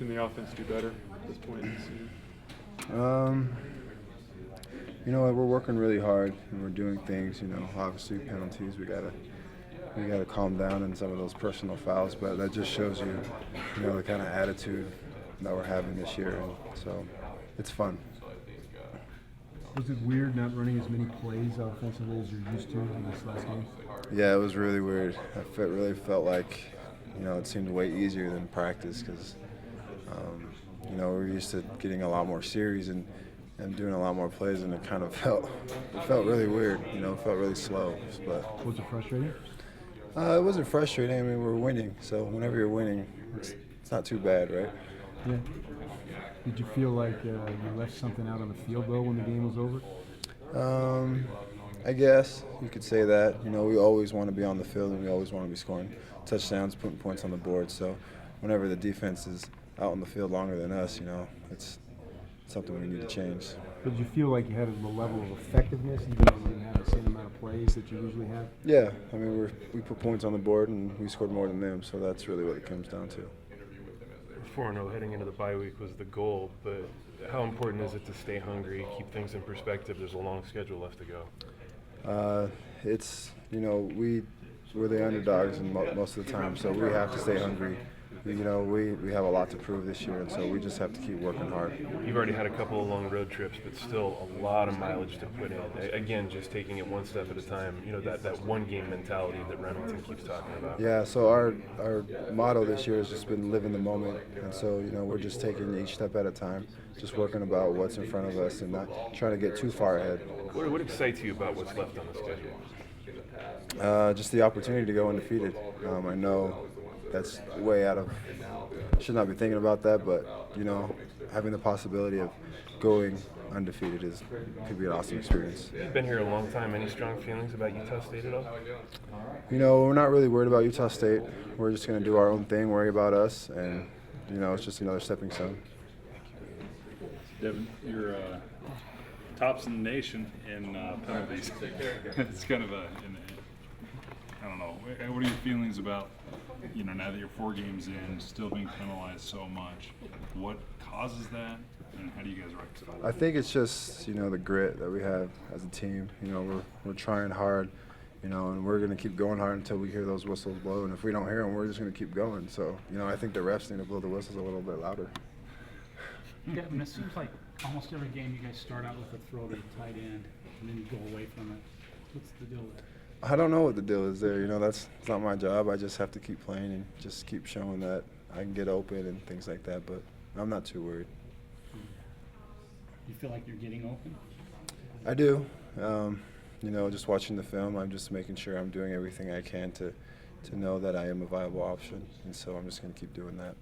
can the offense do better at this point in the season? You know, we're working really hard and we're doing things. You know, obviously penalties. We gotta calm down in some of those personal fouls, but that just shows you, you know, the kind of attitude that we're having this year, and so it's fun. Was it weird not running as many plays offensively as you're used to in this last game? Yeah, it was really weird. Really felt like, you know, it seemed way easier than practice because, you know, we're used to getting a lot more series and doing a lot more plays, and it kind of felt really weird. You know, it felt really slow. But was it frustrating? It wasn't frustrating. I mean, we're winning, so whenever you're winning, it's not too bad, right? Yeah. Did you feel like you left something out on the field, though, when the game was over? I guess you could say that. You know, we always want to be on the field and we always want to be scoring touchdowns, putting points on the board. So whenever the defense is out on the field longer than us, you know, it's something we need to change. Did you feel like you had a level of effectiveness, even though you didn't have the same amount of plays that you usually have? Yeah, I mean, we put points on the board and we scored more than them, so that's really what it comes down to. 4-0 heading into the bye week was the goal, but how important is it to stay hungry, keep things in perspective? There's a long schedule left to go. It's, you know, we're the underdogs in most of the time, so we have to stay hungry. You know, we have a lot to prove this year, and so we just have to keep working hard. You've already had a couple of long road trips, but still a lot of mileage to put in. Again, just taking it one step at a time, you know, that one-game mentality that Remington keeps talking about. Yeah, so our motto this year has just been live in the moment, and so, you know, we're just taking each step at a time, just working about what's in front of us and not trying to get too far ahead. What excites you about what's left on the schedule? Just the opportunity to go undefeated. I know that's way out of, should not be thinking about that, but, you know, having the possibility of going undefeated could be an awesome experience. You've been here a long time. Any strong feelings about Utah State at all? You know, we're not really worried about Utah State. We're just going to do our own thing, worry about us, and, you know, it's just another stepping stone. Devin, you're tops in the nation in penalties. It's kind of I don't know. What are your feelings about, you know, now that you're 4 games in, still being penalized so much? What causes that, and how do you guys rectify that? I think it's just, you know, the grit that we have as a team. You know, we're trying hard, you know, and we're going to keep going hard until we hear those whistles blow. And if we don't hear them, we're just going to keep going. So, you know, I think the refs need to blow the whistles a little bit louder. Devin, it seems like almost every game you guys start out with a throw to the tight end, and then you go away from it. What's the deal with it? I don't know what the deal is there. You know, it's not my job. I just have to keep playing and just keep showing that I can get open and things like that. But I'm not too worried. You feel like you're getting open? I do. You know, just watching the film, I'm just making sure I'm doing everything I can to know that I am a viable option. And so I'm just going to keep doing that.